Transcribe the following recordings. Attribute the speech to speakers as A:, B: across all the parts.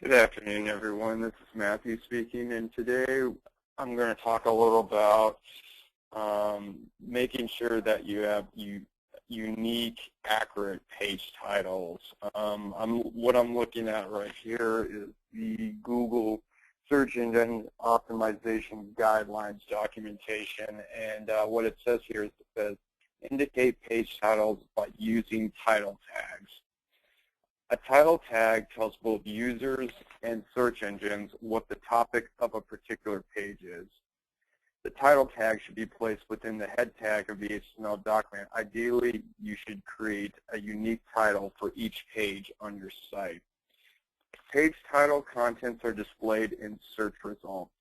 A: Good afternoon, everyone. This is Matthew speaking, and today I'm going to talk a little about making sure that you have unique, accurate page titles. What I'm looking at right here is the Google Search Engine Optimization Guidelines documentation, and what it says here is it says, indicate page titles by using title tags. A title tag tells both users and search engines what the topic of a particular page is. The title tag should be placed within the head tag of the HTML document. Ideally, you should create a unique title for each page on your site. Page title contents are displayed in search results.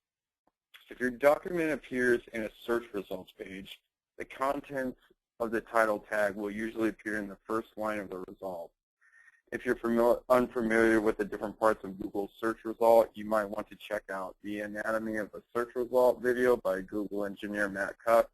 A: If your document appears in a search results page, the contents of the title tag will usually appear in the first line of the result. If you're unfamiliar with the different parts of Google search result, you might want to check out the Anatomy of a Search Result video by Google engineer Matt Cupp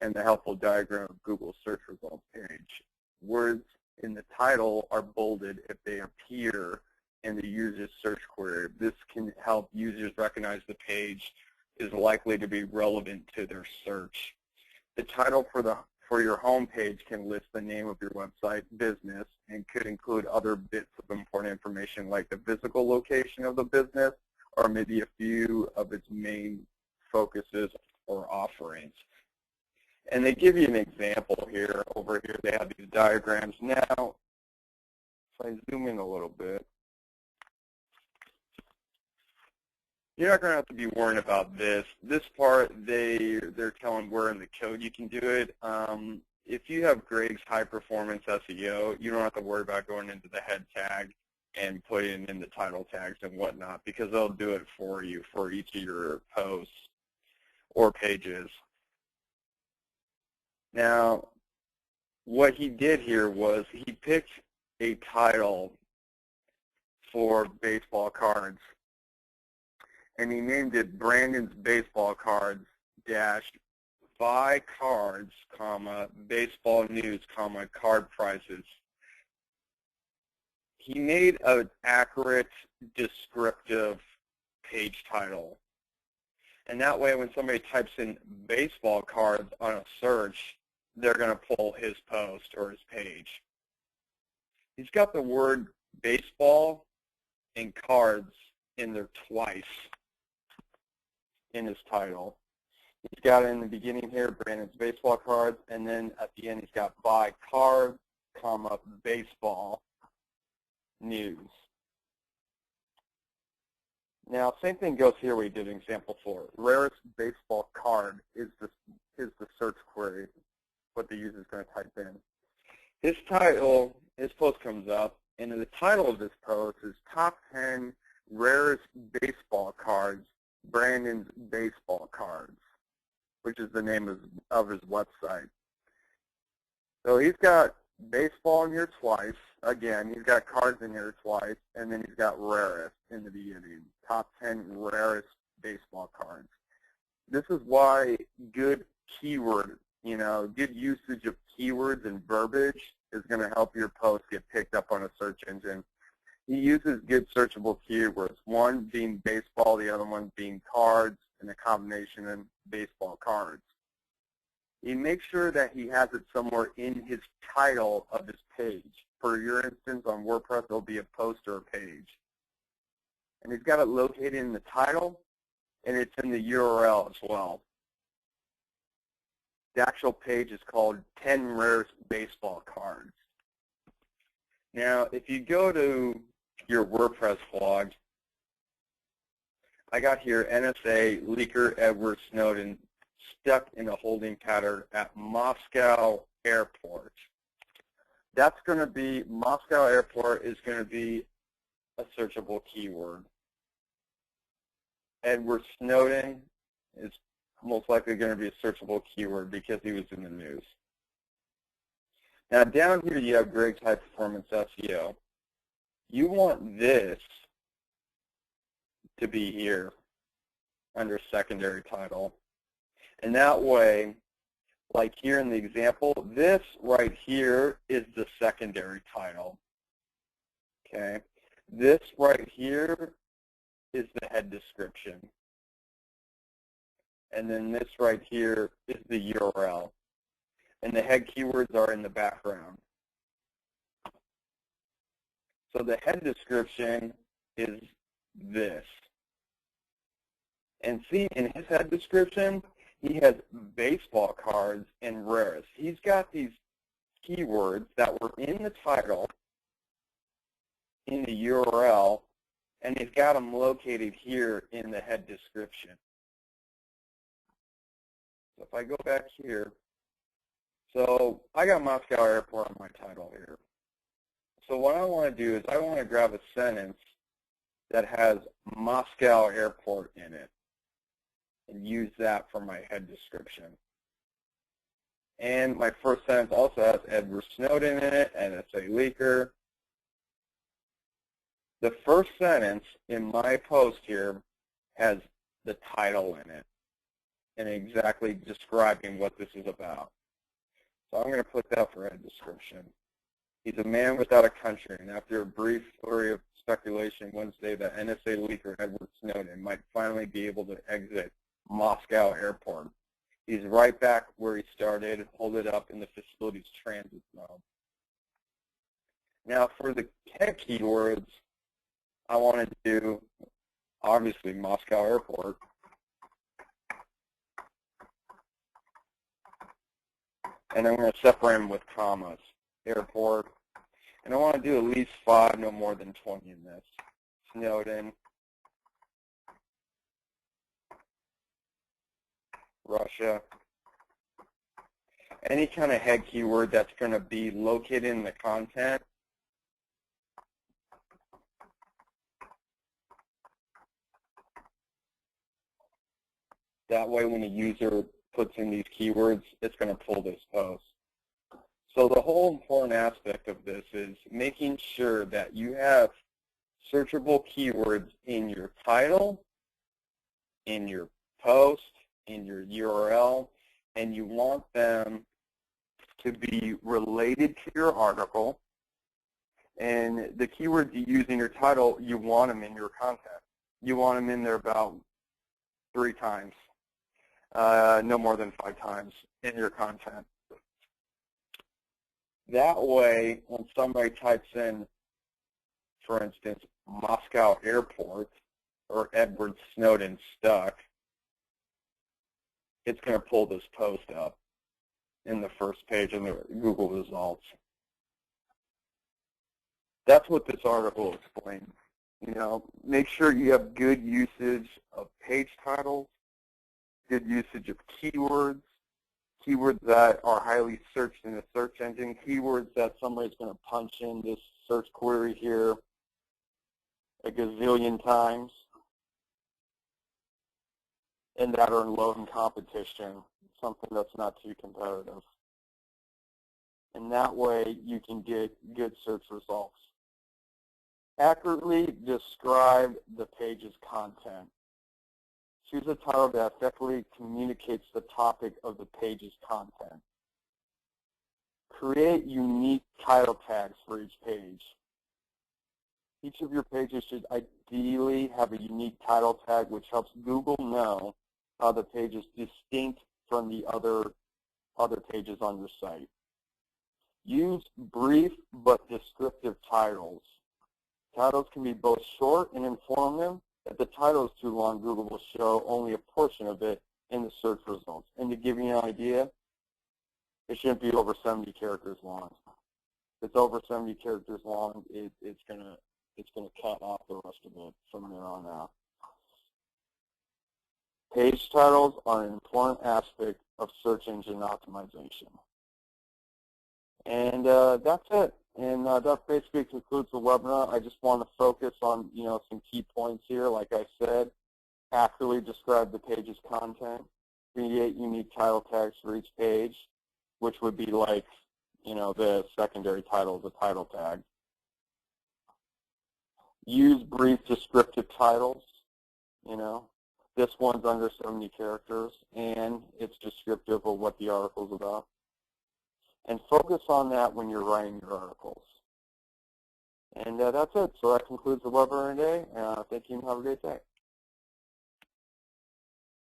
A: and the helpful diagram of Google search results page. Words in the title are bolded if they appear in the user's search query. This can help users recognize the page is likely to be relevant to their search. The title for your home page can list the name of your website, business, and could include other bits of important information like the physical location of the business or maybe a few of its main focuses or offerings. And they give you an example here. Over here they have these diagrams. Now, if I zoom in a little bit, you're not going to have to be worrying about this. This part, they're telling where in the code you can do it. If you have Greg's high-performance SEO, you don't have to worry about going into the head tag and putting in the title tags and whatnot, because they'll do it for you for each of your posts or pages. Now, what he did here was he picked a title for baseball cards, and he named it Brandon's Baseball Cards dash buy cards, comma, baseball news, comma, card prices. He made an accurate, descriptive page title. And that way when somebody types in baseball cards on a search, they're going to pull his post or his page. He's got the word baseball and cards in there twice in his title. He's got it in the beginning here, Brandon's baseball cards, and then at the end he's got buy cards, comma, baseball news. Now, same thing goes here we did in example 4. Rarest baseball card is the search query, what the user is going to type in. His title, his post comes up, and the title of this post is Top 10 Rarest Baseball Cards, Brandon's Baseball Cards, which is the name of his website. So he's got baseball in here twice. Again, he's got cards in here twice, and then he's got rarest in the beginning. Top 10 rarest baseball cards. This is why good keyword, good usage of keywords and verbiage is going to help your post get picked up on a search engine. He uses good searchable keywords, one being baseball, the other one being cards, and a combination of baseball cards. He makes sure that he has it somewhere in his title of his page. For your instance, on WordPress, there'll be a post or a page. And he's got it located in the title, and it's in the URL as well. The actual page is called 10 Rarest Baseball Cards. Now, if you go to your WordPress blog, I got here NSA leaker Edward Snowden stuck in a holding pattern at Moscow Airport. That's going to be, Moscow Airport is going to be a searchable keyword. Edward Snowden is most likely going to be a searchable keyword because he was in the news. Now down here you have Greg's High Performance SEO. You want this to be here under secondary title. And that way, like here in the example, this right here is the secondary title. Okay. This right here is the head description. And then this right here is the URL. And the head keywords are in the background. So the head description is this. And see, in his head description, he has baseball cards and rares. He's got these keywords that were in the title, in the URL, and he's got them located here in the head description. So if I go back here, so I got Moscow Airport on my title here. So what I want to do is I want to grab a sentence that has Moscow Airport in it and use that for my head description. And my first sentence also has Edward Snowden in it, NSA leaker. The first sentence in my post here has the title in it and exactly describing what this is about. So I'm going to put that for head description. He's a man without a country, and after a brief flurry of speculation Wednesday that NSA leaker Edward Snowden might finally be able to exit Moscow Airport, he's right back where he started, hold up in the facility's transit zone. Now for the head keywords, I want to do, obviously, Moscow Airport. And I'm going to separate them with commas. Airport. And I want to do at least 5, no more than 20 in this. Snowden. Russia. Any kind of head keyword that's going to be located in the content. That way when a user puts in these keywords, it's going to pull this post. So the whole important aspect of this is making sure that you have searchable keywords in your title, in your post, in your URL, and you want them to be related to your article. And the keywords you use in your title, you want them in your content. You want them in there about 3 times, no more than 5 times in your content. That way, when somebody types in, for instance, Moscow Airport or Edward Snowden stuck, it's going to pull this post up in the first page of the Google results. That's what this article explains. You know, make sure you have good usage of page titles, good usage of keywords, keywords that are highly searched in the search engine, keywords that somebody's going to punch in this search query here a gazillion times, and that are in low in competition, something that's not too competitive. And that way you can get good search results. Accurately describe the page's content. Choose a title that effectively communicates the topic of the page's content. Create unique title tags for each page. Each of your pages should ideally have a unique title tag which helps Google know how the page is distinct from the other pages on your site. Use brief but descriptive titles. Titles can be both short and informative. If the title is too long, Google will show only a portion of it in the search results. And to give you an idea, it shouldn't be over 70 characters long. If it's over 70 characters long, it's gonna cut off the rest of it from there on out. Page titles are an important aspect of search engine optimization. And that's it. And that basically concludes the webinar. I just want to focus on, some key points here. Like I said, accurately describe the page's content, create unique title tags for each page, which would be like, the secondary title of the title tag. Use brief descriptive titles. This one's under 70 characters, and it's descriptive of what the article's about. And focus on that when you're writing your articles. And that's it. So that concludes the webinar today. Thank you and have a great day.